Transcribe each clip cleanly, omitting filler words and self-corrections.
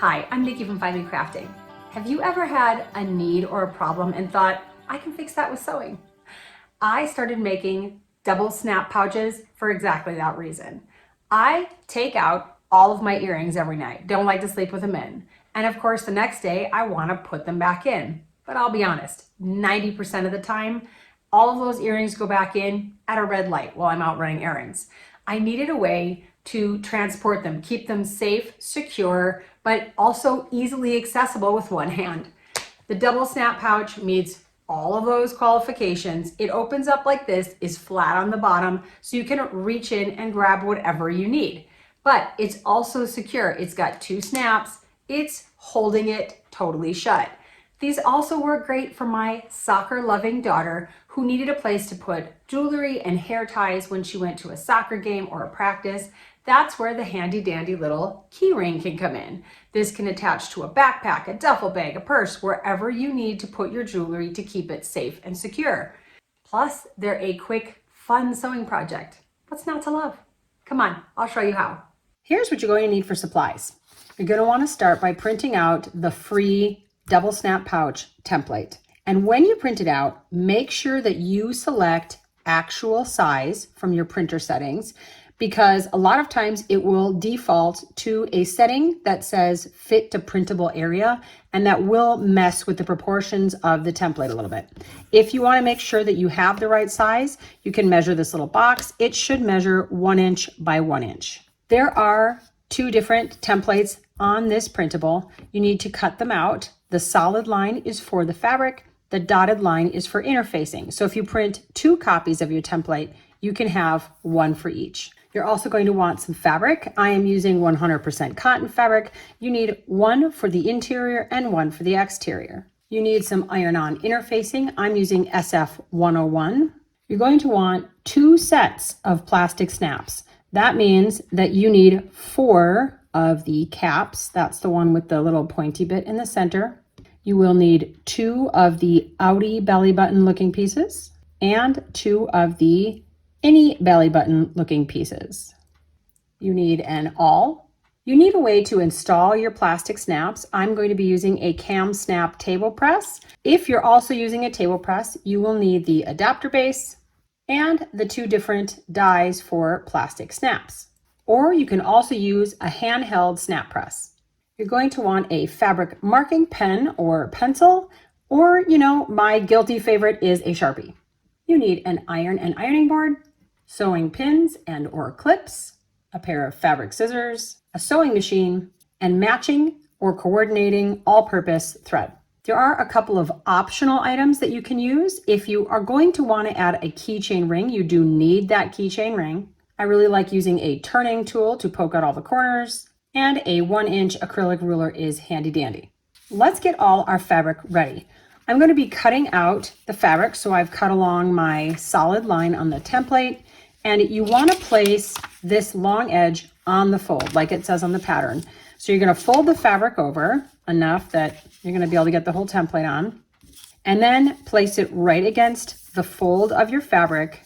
Hi, I'm Nikki from Find Me Crafting. Have you ever had a need or a problem and thought, I can fix that with sewing? I started making double snap pouches for exactly that reason. I take out all of my earrings every night, don't like to sleep with them in. And of course, the next day I want to put them back in. But I'll be honest, 90% of the time, all of those earrings go back in at a red light while I'm out running errands. I needed a way to transport them, keep them safe, secure, but also easily accessible with one hand. The double snap pouch meets all of those qualifications. It opens up like this, is flat on the bottom, so you can reach in and grab whatever you need. But it's also secure. It's got 2 snaps. It's holding it totally shut. These also work great for my soccer-loving daughter who needed a place to put jewelry and hair ties when she went to a soccer game or a practice. That's where the handy-dandy little key ring can come in. This can attach to a backpack, a duffel bag, a purse, wherever you need to put your jewelry to keep it safe and secure. Plus, they're a quick, fun sewing project. What's not to love? Come on, I'll show you how. Here's what you're going to need for supplies. You're going to want to start by printing out the free double snap pouch template. And when you print it out, make sure that you select actual size from your printer settings, because a lot of times it will default to a setting that says fit to printable area, and that will mess with the proportions of the template a little bit. If you want to make sure that you have the right size, you can measure this little box. It should measure 1 inch by 1 inch. There are 2 different templates on this printable. You need to cut them out. The solid line is for the fabric. The dotted line is for interfacing. So if you print 2 copies of your template, you can have 1 for each. You're also going to want some fabric. I am using 100% cotton fabric. You need 1 for the interior and 1 for the exterior. You need some iron-on interfacing. I'm using SF 101. You're going to want 2 sets of plastic snaps. That means that you need 4 of the caps. That's the one with the little pointy bit in the center. You will need 2 of the outie belly button looking pieces and 2 of the innie belly button looking pieces. You need an awl. You need a way to install your plastic snaps. I'm going to be using a cam snap table press. If you're also using a table press, you will need the adapter base and the 2 different dies for plastic snaps. Or you can also use a handheld snap press. You're going to want a fabric marking pen or pencil, or, my guilty favorite is a Sharpie. You need an iron and ironing board, sewing pins and or clips, a pair of fabric scissors, a sewing machine, and matching or coordinating all-purpose thread. There are a couple of optional items that you can use. If you are going to want to add a keychain ring, you do need that keychain ring. I really like using a turning tool to poke out all the corners, and a 1-inch acrylic ruler is handy dandy. Let's get all our fabric ready. I'm going to be cutting out the fabric, so I've cut along my solid line on the template, and you want to place this long edge on the fold like it says on the pattern. So you're going to fold the fabric over enough that you're going to be able to get the whole template on, and then place it right against the fold of your fabric.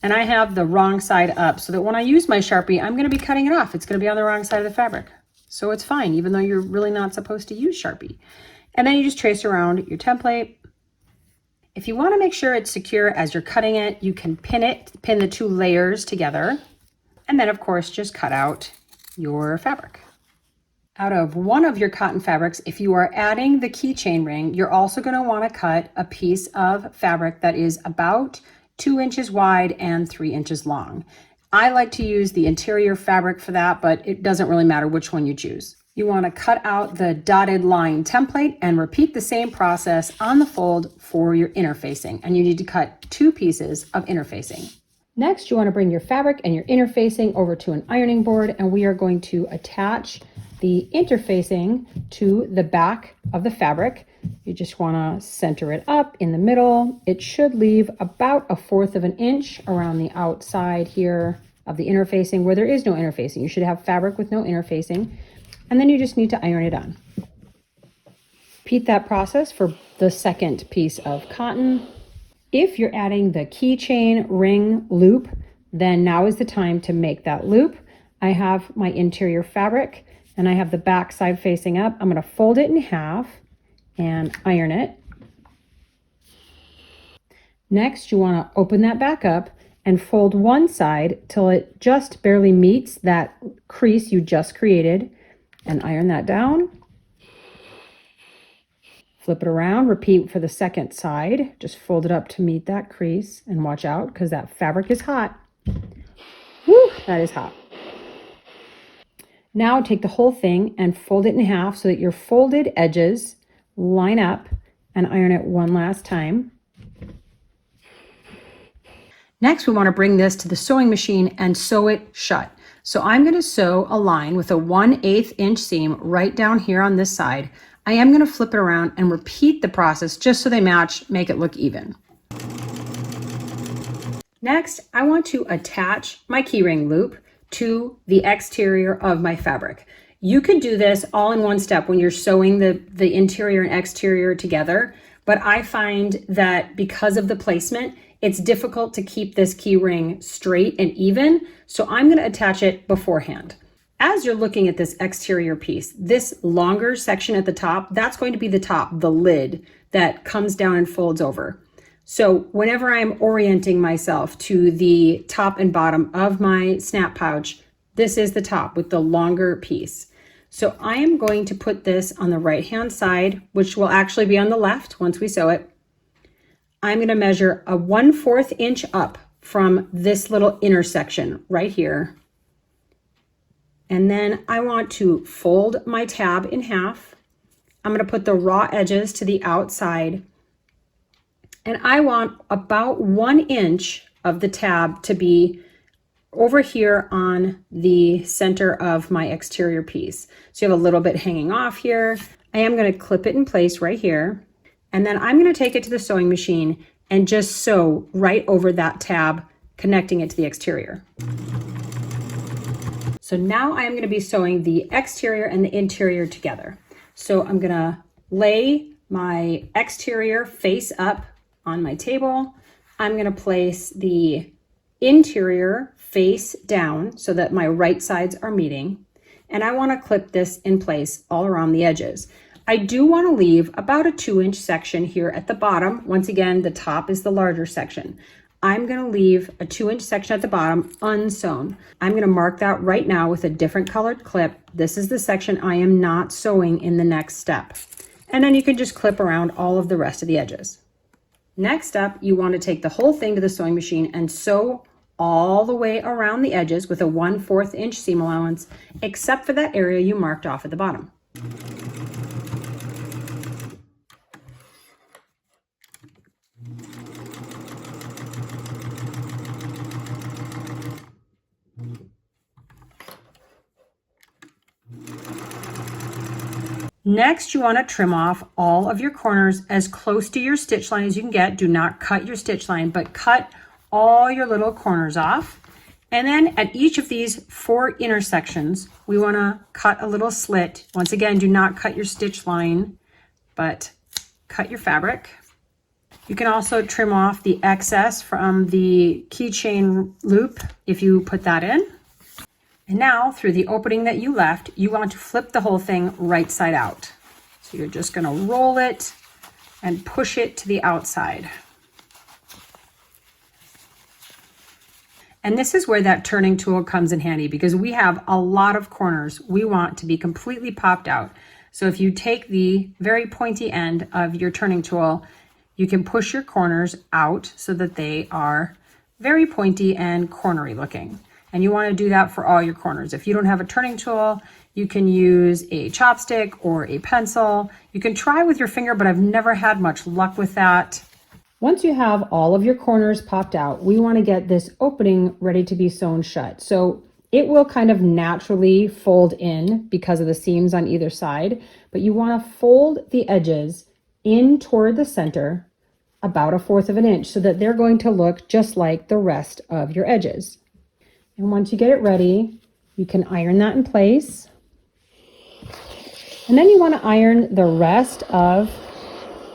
And I have the wrong side up so that when I use my Sharpie, I'm going to be cutting it off. It's going to be on the wrong side of the fabric. So it's fine, even though you're really not supposed to use Sharpie. And then you just trace around your template. If you want to make sure it's secure as you're cutting it, you can pin the 2 layers together. And then of course, just cut out your fabric. Out of one of your cotton fabrics, if you are adding the keychain ring, you're also going to want to cut a piece of fabric that is about 2 inches wide and 3 inches long. I like to use the interior fabric for that, but it doesn't really matter which one you choose. You want to cut out the dotted line template and repeat the same process on the fold for your interfacing. And you need to cut 2 pieces of interfacing. Next, you want to bring your fabric and your interfacing over to an ironing board, and we are going to attach the interfacing to the back of the fabric. You just want to center it up in the middle. It should leave about 1/4 of an inch around the outside here of the interfacing where there is no interfacing. You should have fabric with no interfacing, and then you just need to iron it on. Repeat that process for the second piece of cotton. If you're adding the keychain ring loop, then now is the time to make that loop. I have my interior fabric, and I have the back side facing up. I'm going to fold it in half and iron it. Next, you want to open that back up and fold one side till it just barely meets that crease you just created, and iron that down. Flip it around, repeat for the second side. Just fold it up to meet that crease, and watch out because that fabric is hot. Woo, that is hot. Now take the whole thing and fold it in half so that your folded edges line up, and iron it one last time. Next, we want to bring this to the sewing machine and sew it shut. So I'm going to sew a line with a 1/8 inch seam right down here on this side. I am going to flip it around and repeat the process just so they match, make it look even. Next, I want to attach my keyring loop to the exterior of my fabric. You could do this all in one step when you're sewing the interior and exterior together, but I find that because of the placement, it's difficult to keep this key ring straight and even, so I'm going to attach it beforehand. As you're looking at this exterior piece, this longer section at the top, that's going to be the top, the lid that comes down and folds over. So whenever I'm orienting myself to the top and bottom of my snap pouch, this is the top with the longer piece. So I am going to put this on the right-hand side, which will actually be on the left once we sew it. I'm going to measure a 1/4 inch up from this little intersection right here. And then I want to fold my tab in half. I'm going to put the raw edges to the outside. And I want about 1 inch of the tab to be over here on the center of my exterior piece. So you have a little bit hanging off here. I am going to clip it in place right here. And then I'm going to take it to the sewing machine and just sew right over that tab, connecting it to the exterior. So now I am going to be sewing the exterior and the interior together. So I'm going to lay my exterior face up on my table. I'm going to place the interior face down so that my right sides are meeting. And I want to clip this in place all around the edges. I do want to leave about a 2-inch section here at the bottom. Once again, the top is the larger section. I'm going to leave a 2-inch section at the bottom unsewn. I'm going to mark that right now with a different colored clip. This is the section I am not sewing in the next step. And then you can just clip around all of the rest of the edges. Next up, you want to take the whole thing to the sewing machine and sew all the way around the edges with a 1/4 inch seam allowance, except for that area you marked off at the bottom. Next, you want to trim off all of your corners as close to your stitch line as you can get. Do not cut your stitch line, but cut all your little corners off. And then at each of these 4 intersections, we want to cut a little slit. Once again, do not cut your stitch line, but cut your fabric. You can also trim off the excess from the keychain loop if you put that in. And now through the opening that you left, you want to flip the whole thing right side out. So you're just going to roll it and push it to the outside. And this is where that turning tool comes in handy, because we have a lot of corners we want to be completely popped out. So if you take the very pointy end of your turning tool, you can push your corners out so that they are very pointy and cornery looking. And you want to do that for all your corners. If you don't have a turning tool, you can use a chopstick or a pencil. You can try with your finger, but I've never had much luck with that. Once you have all of your corners popped out, we want to get this opening ready to be sewn shut. So it will kind of naturally fold in because of the seams on either side, but you want to fold the edges in toward the center about 1/4 inch so that they're going to look just like the rest of your edges. And once you get it ready, you can iron that in place. And then you want to iron the rest of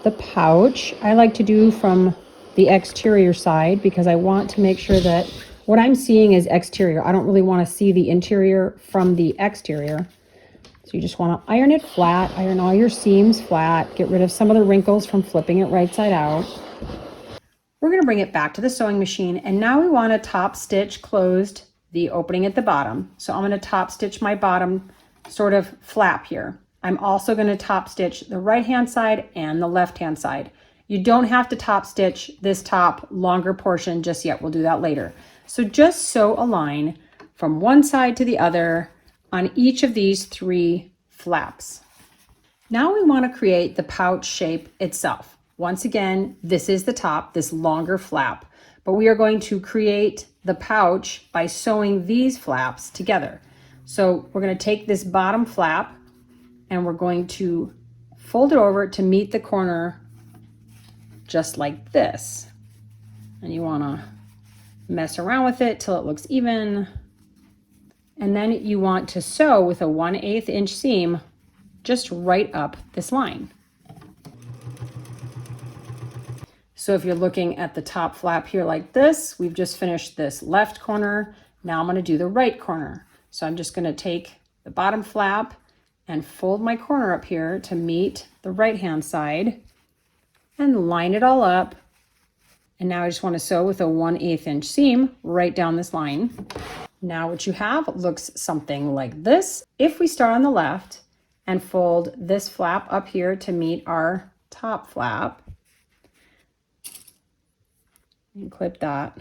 the pouch. I like to do from the exterior side because I want to make sure that what I'm seeing is exterior. I don't really want to see the interior from the exterior. So you just want to iron it flat, iron all your seams flat, get rid of some of the wrinkles from flipping it right side out. We're going to bring it back to the sewing machine, and now we want to top stitch closed the opening at the bottom. So I'm going to top stitch my bottom sort of flap here. I'm also going to top stitch the right hand side and the left hand side. You don't have to top stitch this top longer portion just yet. We'll do that later. So just sew a line from one side to the other on each of these 3 flaps. Now we want to create the pouch shape itself. Once again, this is the top, this longer flap, but we are going to create the pouch by sewing these flaps together. So we're going to take this bottom flap and we're going to fold it over to meet the corner just like this. And you want to mess around with it till it looks even. And then you want to sew with a 1/8 inch seam just right up this line. So if you're looking at the top flap here like this, we've just finished this left corner. Now I'm going to do the right corner. So I'm just going to take the bottom flap and fold my corner up here to meet the right hand side and line it all up. And now I just want to sew with a 1/8 inch seam right down this line. Now what you have looks something like this. If we start on the left and fold this flap up here to meet our top flap, and clip that,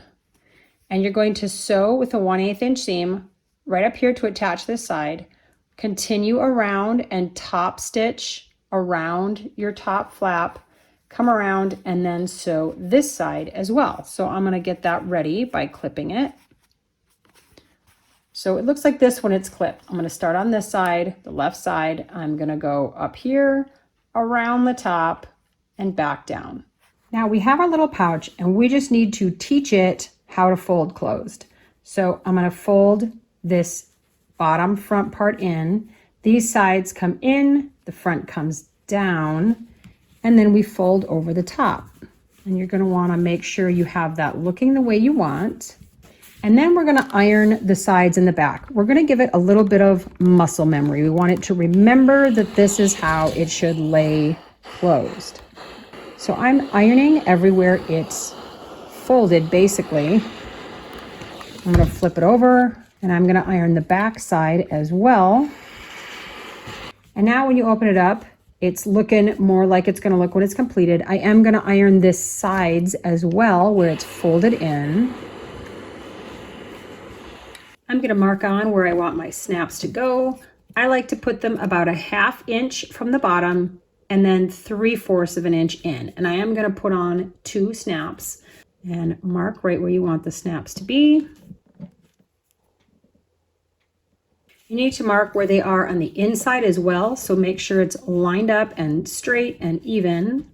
and you're going to sew with a 1/8 inch seam right up here to attach this side. Continue around and top stitch around your top flap, come around and then sew this side as well. So I'm going to get that ready by clipping it. So it looks like this when it's clipped. I'm going to start on this side, the left side. I'm going to go up here, around the top, and back down. Now we have our little pouch and we just need to teach it how to fold closed. So I'm going to fold this bottom front part in. These sides come in, the front comes down, and then we fold over the top. And you're going to want to make sure you have that looking the way you want. And then we're going to iron the sides and the back. We're going to give it a little bit of muscle memory. We want it to remember that this is how it should lay closed. So I'm ironing everywhere it's folded, basically. I'm going to flip it over and I'm going to iron the back side as well. And now when you open it up, it's looking more like it's going to look when it's completed. I am going to iron this sides as well where it's folded in. I'm going to mark on where I want my snaps to go. I like to put them about a 1/2 inch from the bottom and then 3/4 of an inch in. And I am going to put on 2 snaps and mark right where you want the snaps to be. You need to mark where they are on the inside as well. So make sure it's lined up and straight and even.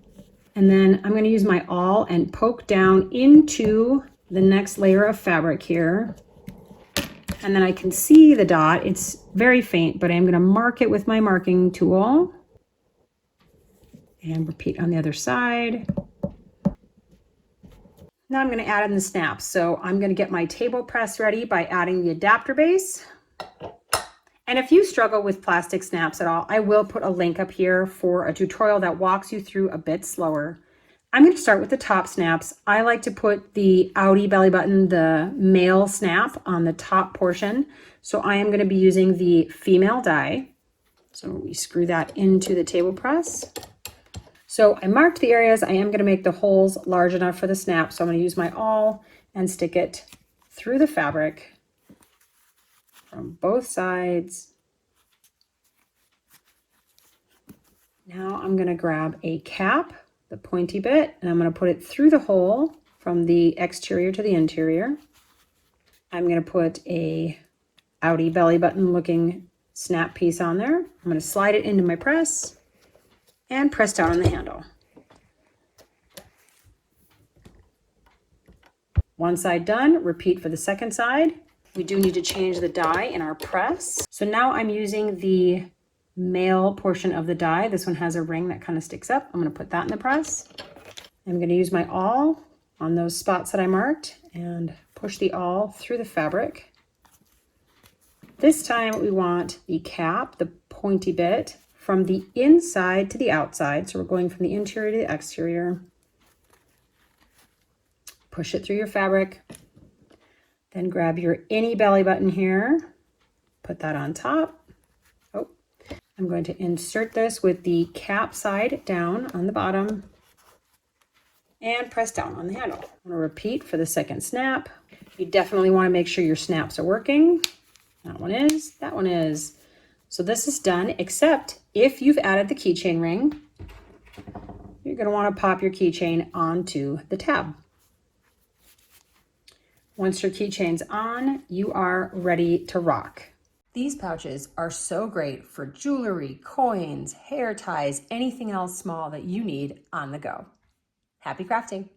And then I'm going to use my awl and poke down into the next layer of fabric here. And then I can see the dot. It's very faint, but I'm going to mark it with my marking tool. And repeat on the other side. Now I'm going to add in the snaps. So I'm going to get my table press ready by adding the adapter base. And if you struggle with plastic snaps at all, I will put a link up here for a tutorial that walks you through a bit slower. I'm going to start with the top snaps. I like to put the outie belly button, the male snap, on the top portion. So I am going to be using the female die. So we screw that into the table press. So I marked the areas. I am going to make the holes large enough for the snap. So I'm going to use my awl and stick it through the fabric from both sides. Now I'm going to grab a cap, the pointy bit, and I'm going to put it through the hole from the exterior to the interior. I'm going to put a outie belly button looking snap piece on there. I'm going to slide it into my press and press down on the handle. One side done, repeat for the second side. We do need to change the die in our press. So now I'm using the male portion of the die. This one has a ring that kind of sticks up. I'm going to put that in the press. I'm going to use my awl on those spots that I marked and push the awl through the fabric. This time we want the cap, the pointy bit from the inside to the outside. So we're going from the interior to the exterior. Push it through your fabric. Then grab your any belly button here. Put that on top. Oh, I'm going to insert this with the cap side down on the bottom and press down on the handle. I'm going to repeat for the second snap. You definitely want to make sure your snaps are working. That one is, that one is. So this is done, except if you've added the keychain ring, you're going to want to pop your keychain onto the tab. Once your keychain's on, you are ready to rock. These pouches are so great for jewelry, coins, hair ties, anything else small that you need on the go. Happy crafting!